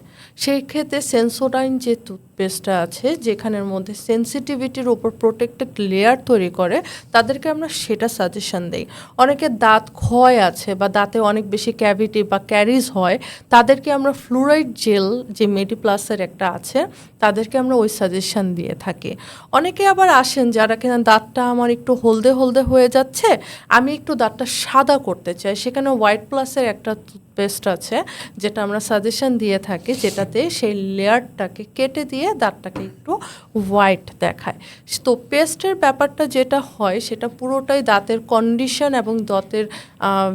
সেই ক্ষেত্রে সেন্সোডাইন যে টুথপেস্টটা আছে যেখানের মধ্যে সেন্সিটিভিটির উপর প্রোটেক্টেড লেয়ার তৈরি করে, তাদেরকে আমরা সেটা সাজেশন দেই। অনেকের দাঁত ক্ষয় আছে বা দাঁতে অনেক বেশি ক্যাভিটি বা ক্যারিজ হয়, তাদেরকে আমরা ফ্লুরাইড জেল যে মেডিপ্লাসের একটা আছে তাদেরকে আমরা ওই সাজেশন দিয়ে থাকি। অনেকে আবার আসেন যারা কিনা দাঁতটা আমার একটু হলদে হলদে হয়ে যাচ্ছে, আমি একটু দাঁতটা সাদা করতে চাই, সেখানে হোয়াইট প্লাসের একটা টুথপেস্ট আছে যেটা আমরা সাজেশন দিয়ে থাকি, যেটাতে সেই লেয়ারটাকে কেটে দিয়ে দাঁতটাকে একটু হোয়াইট দেখায়। তো পেস্টের ব্যাপারটা যেটা হয় সেটা পুরোটাই দাঁতের কন্ডিশন এবং দাঁতের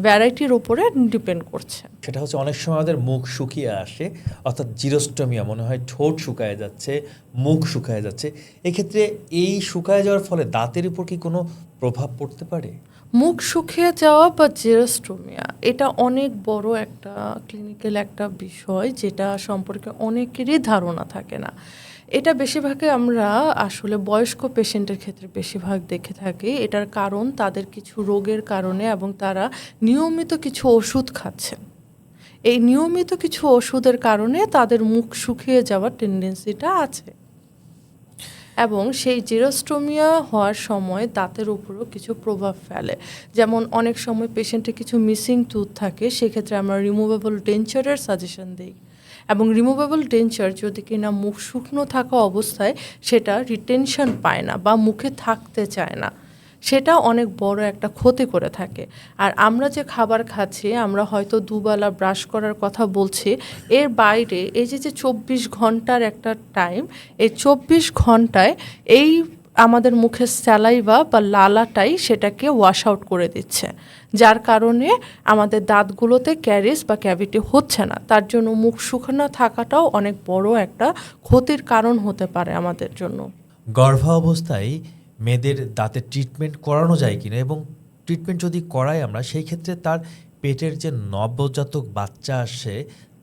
ভ্যারাইটির উপরে ডিপেন্ড করছে। সেটা হচ্ছে অনেক সময় আমাদের মুখ শুকিয়ে আসে, অর্থাৎ জিরোস্টোমিয়া, মনে হয় ঠোঁট শুকায় যাচ্ছে, মুখ শুকায় যাচ্ছে। এক্ষেত্রে এই শুকায় যাওয়ার ফলে দাঁতের উপর কি কোনো প্রভাব পড়তে পারে? মুখ শুকিয়ে যাওয়া বা জেরোস্টোমিয়া এটা অনেক বড় একটা ক্লিনিক্যাল একটা বিষয়, যেটা সম্পর্কে অনেকেরই ধারণা থাকে না। এটা বেশিরভাগই আমরা আসলে বয়স্ক পেশেন্টের ক্ষেত্রে বেশিরভাগ দেখে থাকি। এটার কারণ তাদের কিছু রোগের কারণে এবং তারা নিয়মিত কিছু ওষুধ খাচ্ছেন। এই নিয়মিত কিছু ওষুধের কারণে তাদের মুখ শুকিয়ে যাওয়ার টেন্ডেন্সিটা আছে। এবং সেই জেরোস্টোমিয়া হওয়ার সময় দাঁতের উপরও কিছু প্রভাব ফেলে। যেমন অনেক সময় পেশেন্টের কিছু মিসিং টুথ থাকে, সেক্ষেত্রে আমরা রিমুভেবল ডেঞ্চারের সাজেশন দিই। এবং রিমুভেবল ডেঞ্চার যদি কিনা মুখ শুকনো থাকা অবস্থায় সেটা রিটেনশন পায় না বা মুখে থাকতে চায় না, সেটা অনেক বড় একটা ক্ষতি করে থাকে। আর আমরা যে খাবার খাচ্ছি, আমরা হয়তো দুবেলা ব্রাশ করার কথা বলছি, এর বাইরে এই যে 24 ঘন্টার একটা টাইম, এই 24 ঘন্টায় এই আমাদের মুখের স্যালাইভা বা লালাটাই সেটাকে ওয়াশ আউট করে দিচ্ছে, যার কারণে আমাদের দাঁতগুলোতে ক্যারিজ বা ক্যাভিটি হচ্ছে না। তার জন্য মুখ শুকনো থাকাটাও অনেক বড় একটা ক্ষতির কারণ হতে পারে আমাদের জন্য। গর্ভাবস্থায় মেয়েদের দাঁতের ট্রিটমেন্ট করানো যায় কিনা, এবং ট্রিটমেন্ট যদি করাই আমরা, সেই ক্ষেত্রে তার পেটের যে নবজাতক বাচ্চা আসে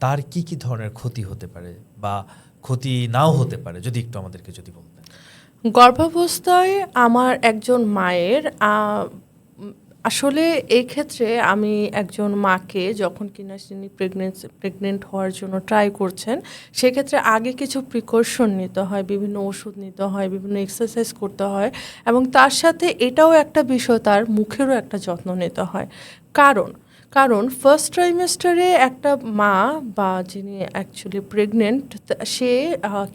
তার কি কি ধরনের ক্ষতি হতে পারে বা ক্ষতি নাও হতে পারে, যদি একটু আমাদেরকে যদি বলতেন। গর্ভাবস্থায় আমার একজন মায়ের আসলে এই ক্ষেত্রে আমি একজন মাকে যখন কিনা তিনি প্রেগনেন্ট হওয়ার জন্য ট্রাই করছেন, সেক্ষেত্রে আগে কিছু প্রিকশন নিতে হয়, বিভিন্ন ওষুধ নিতে হয়, বিভিন্ন এক্সারসাইজ করতে হয়, এবং তার সাথে এটাও একটা বিষয়, তার মুখেরও একটা যত্ন নিতে হয়। কারণ ফার্স্ট ট্রাইমেস্টারে একটা মা বা যিনি অ্যাকচুয়ালি প্রেগনেন্ট সে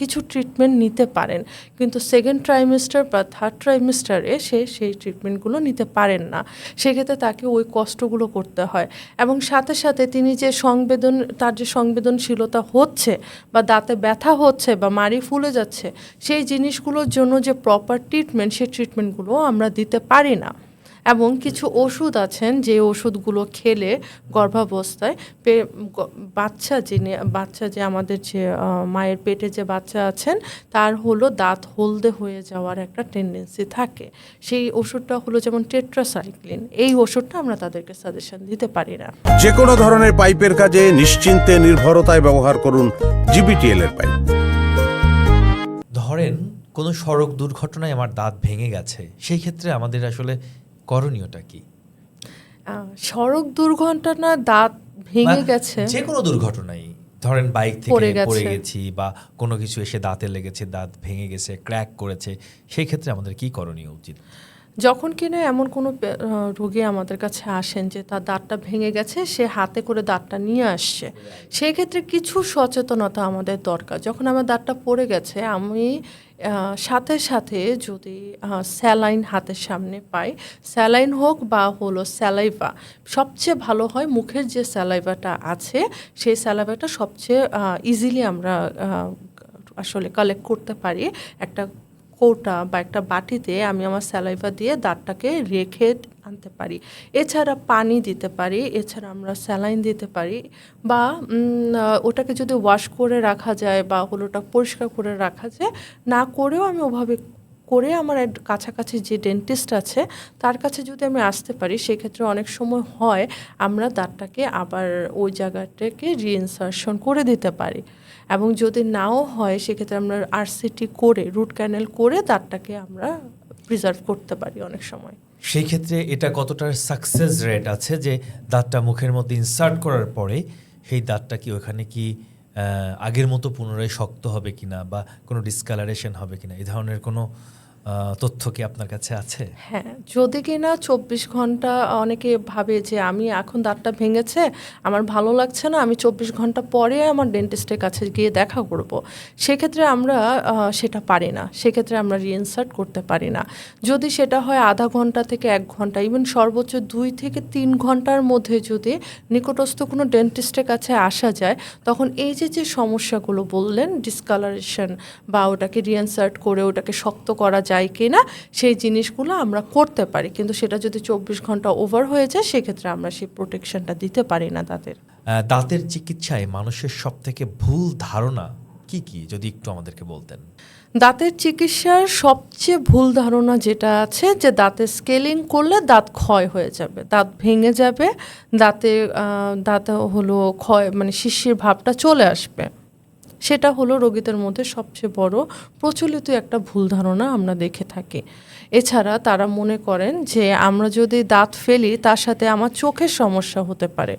কিছু ট্রিটমেন্ট নিতে পারেন, কিন্তু সেকেন্ড ট্রাইমেস্টার বা থার্ড ট্রাইমেস্টারে সে সেই ট্রিটমেন্টগুলো নিতে পারেন না। সেক্ষেত্রে তাকে ওই কষ্টগুলো করতে হয়, এবং সাথে সাথে তিনি যে তার যে সংবেদনশীলতা হচ্ছে বা দাঁতে ব্যথা হচ্ছে বা মাড়ি ফুলে যাচ্ছে, সেই জিনিসগুলোর জন্য যে প্রপার ট্রিটমেন্ট, সেই ট্রিটমেন্টগুলো আমরা দিতে পারি না। এবং কিছু ওষুধ আছেন যে ওষুধগুলো খেলে গর্ভাবস্থায় বাচ্চা যে আমাদের যে মায়ের পেটে যে বাচ্চা আছেন তার হলো দাঁত হলদে হয়ে যাওয়ার একটা টেন্ডেন্সি থাকে। সেই ওষুধটা হলো যেমন টেট্রাসাইক্লিন, এই ওষুধটা আমরা তাদেরকে সাজেশন দিতে পারি না। যে কোনো ধরনের পাইপের কাজে নিশ্চিন্তে নির্ভরতায় ব্যবহার করুন জিবিটিএল এর পাইপ। ধরেন কোনো সড়ক দুর্ঘটনায় আমার দাঁত ভেঙে গেছে, সেই ক্ষেত্রে আমাদের আসলে করণীয়টা কি? সড়ক দুর্ঘটনা দাঁত ভেঙে বা গেছে, যে কোনো দুর্ঘটনায়, ধরেন বাইক থেকে পড়ে গেছে। পড়ে গেছি বা কোনো কিছু এসে দাঁতে লেগেছে, দাঁত ভেঙে গেছে, ক্র্যাক করেছে, সেই ক্ষেত্রে আমাদের কি করণীয় উচিত? যখন কিনা এমন কোনো রোগী আমাদের কাছে আসেন যে তার দাঁতটা ভেঙে গেছে, সে হাতে করে দাঁতটা নিয়ে আসছে, সেই ক্ষেত্রে কিছু সচেতনতা আমাদের দরকার। যখন আমার দাঁতটা পড়ে গেছে, আমি সাথে সাথে যদি স্যালাইন হাতের সামনে পাই, স্যালাইন হোক বা হলো স্যালাইভা, সবচেয়ে ভালো হয় মুখের যে স্যালাইভাটা আছে সেই স্যালাইভাটা সবচেয়ে ইজিলি আমরা আসলে কালেক্ট করতে পারি। একটা কৌটা বা একটা বাটিতে আমি আমার স্যালাইভা দিয়ে দাঁতটাকে রেখে আনতে পারি। এছাড়া পানি দিতে পারি, এছাড়া আমরা স্যালাইন দিতে পারি, বা ওটাকে যদি ওয়াশ করে রাখা যায় বা হলো ওটা পরিষ্কার করে রাখা যায়, না করেও আমি ওভাবে করে আমার কাছাকাছি যে ডেন্টিস্ট আছে তার কাছে যদি আমি আসতে পারি, সেক্ষেত্রে অনেক সময় হয় আমরা দাঁতটাকে আবার ওই জায়গাটাকে রিইনসারশন করে দিতে পারি। এবং যদি নাও হয় সেক্ষেত্রে আমরা আরসিটি করে, রুট ক্যানেল করে দাঁতটাকে আমরা প্রিজার্ভ করতে পারি অনেক সময়। সেই ক্ষেত্রে এটা কতটা সাকসেস রেট আছে যে দাঁতটা মুখের মধ্যে ইনসার্ট করার পরে সেই দাঁতটা কি ওখানে কি আগের মতো পুনরায় শক্ত হবে কিনা বা কোনো ডিসকালারেশন হবে কিনা, এই ধরনের কোনো তথ্য কি আপনার কাছে আছে? হ্যাঁ, যদি কিনা 24 ঘন্টা, অনেকে ভাবে যে আমি এখন দাঁতটা ভেঙেছে, আমার ভালো লাগছে না, আমি 24 ঘন্টা পরে আমার ডেন্টিস্টের কাছে গিয়ে দেখা করব, সেক্ষেত্রে আমরা সেটা পারি না, সেক্ষেত্রে আমরা রিইনসার্ট করতে পারি না। যদি সেটা হয় আধা ঘন্টা থেকে 1 ঘন্টা, ইভেন সর্বোচ্চ 2 থেকে 3 ঘন্টার মধ্যে যদি নিকটস্থ কোনো ডেন্টিস্টের কাছে আসা যায়, তখন এই যে সমস্যাগুলো বললেন, ডিসকালারেশন বা ওটাকে রিইনসার্ট করে ওটাকে শক্ত করা যায় কিনা, সেই জিনিসগুলো আমরা করতে পারি। কিন্তু সেটা যদি 24 ঘন্টা ওভার হয়ে যায়, সেক্ষেত্রে আমরা সেই প্রোটেকশনটা দিতে পারি না দাঁতের। দাঁতের চিকিৎসায় মানুষের সব থেকে ভুল ধারণা কি কি যদি একটু আমাদেরকে বলতেন? দাঁতের চিকিৎসার সবচেয়ে ভুল ধারণা যেটা আছে যে দাঁতে স্কেলিং করলে দাঁত ক্ষয় হয়ে যাবে, দাঁত ভেঙে যাবে, দাঁতে হলো ক্ষয় মানে শিশির ভাবটা চলে আসবে। সেটা হলো রোগীদের মধ্যে সবচেয়ে বড় প্রচলিত একটা ভুল ধারণা আমরা দেখে থাকি। এছাড়া তারা মনে করেন যে আমরা যদি দাঁত ফেলি তার সাথে আমার চোখের সমস্যা হতে পারে।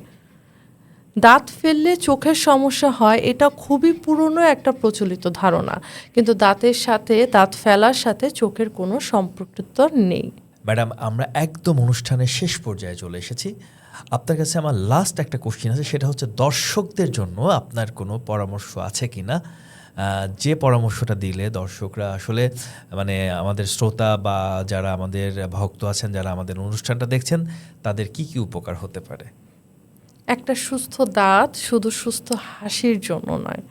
দাঁত ফেললে চোখের সমস্যা হয়, এটা খুবই পুরনো একটা প্রচলিত ধারণা, কিন্তু দাঁতের সাথে, দাঁত ফেলার সাথে চোখের কোনো সম্পৃক্ততা নেই। ম্যাডাম, আমরা একদম অনুষ্ঠানের শেষ পর্যায়ে চলে এসেছি। আপনার কাছে আমার লাস্ট একটা কোশ্চেন আছে, সেটা হচ্ছে দর্শকদের জন্য আপনার কোনো পরামর্শ আছে কি না, যে পরামর্শটা দিলে দর্শকরা আসলে মানে আমাদের শ্রোতা বা যারা আমাদের ভক্ত আছেন, যারা আমাদের অনুষ্ঠানটা দেখছেন, তাদের কি কি উপকার হতে পারে? একটা সুস্থ দাঁত শুধু সুস্থ হাসির জন্য নয়,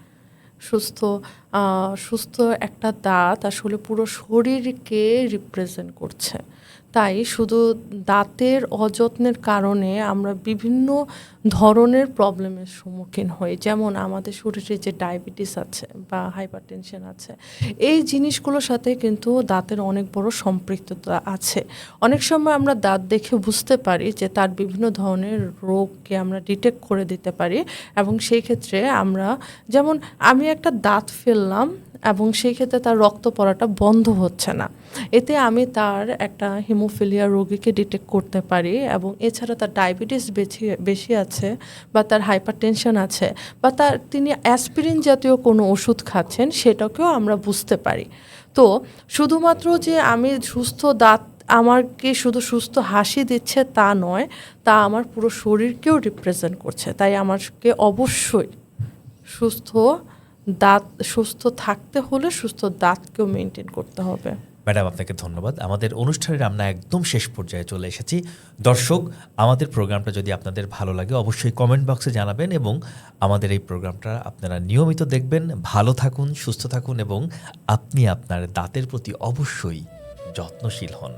সুস্থ একটা দাঁত আসলে পুরো শরীরকে রিপ্রেজেন্ট করছে। তাই শুধু দাঁতের অযত্নের কারণে আমরা বিভিন্ন ধরনের প্রবলেমের সম্মুখীন হই, যেমন আমাদের শরীরে যে ডায়াবেটিস আছে বা হাইপারটেনশন আছে, এই জিনিসগুলোর সাথে কিন্তু দাঁতের অনেক বড় সম্পৃক্ততা আছে। অনেক সময় আমরা দাঁত দেখে বুঝতে পারি যে তার বিভিন্ন ধরনের রোগকে আমরা ডিটেক্ট করে দিতে পারি, এবং সেই ক্ষেত্রে আমরা, যেমন আমি একটা দাঁত ফেললাম এবং সেই ক্ষেত্রে তার রক্ত পড়াটা বন্ধ হচ্ছে না, এতে আমি তার একটা হিমোফিলিয়া রোগীকে ডিটেক্ট করতে পারি, এবং এছাড়া তার ডায়াবেটিস বেশি আছে বা তার হাইপারটেনশন আছে বা তিনি অ্যাসপিরিন জাতীয় কোনো ওষুধ খাচ্ছেন, সেটাকেও আমরা বুঝতে পারি। তো শুধুমাত্র যে আমি সুস্থ দাঁত আমাকে শুধু সুস্থ হাসি দিচ্ছে তা নয়, তা আমার পুরো শরীরকেও রিপ্রেজেন্ট করছে। তাই আমাকে অবশ্যই সুস্থ থাকতে হলে সুস্থ দাঁতকেও মেনটেন করতে হবে। ম্যাডাম, আপনাকে ধন্যবাদ। আমাদের অনুষ্ঠানের আমরা একদম শেষ পর্যায়ে চলে এসেছি। দর্শক, আমাদের প্রোগ্রামটা যদি আপনাদের ভালো লাগে অবশ্যই কমেন্ট বক্সে জানাবেন, এবং আমাদের এই প্রোগ্রামটা আপনারা নিয়মিত দেখবেন। ভালো থাকুন, সুস্থ থাকুন, এবং আপনি আপনার দাঁতের প্রতি অবশ্যই যত্নশীল হন।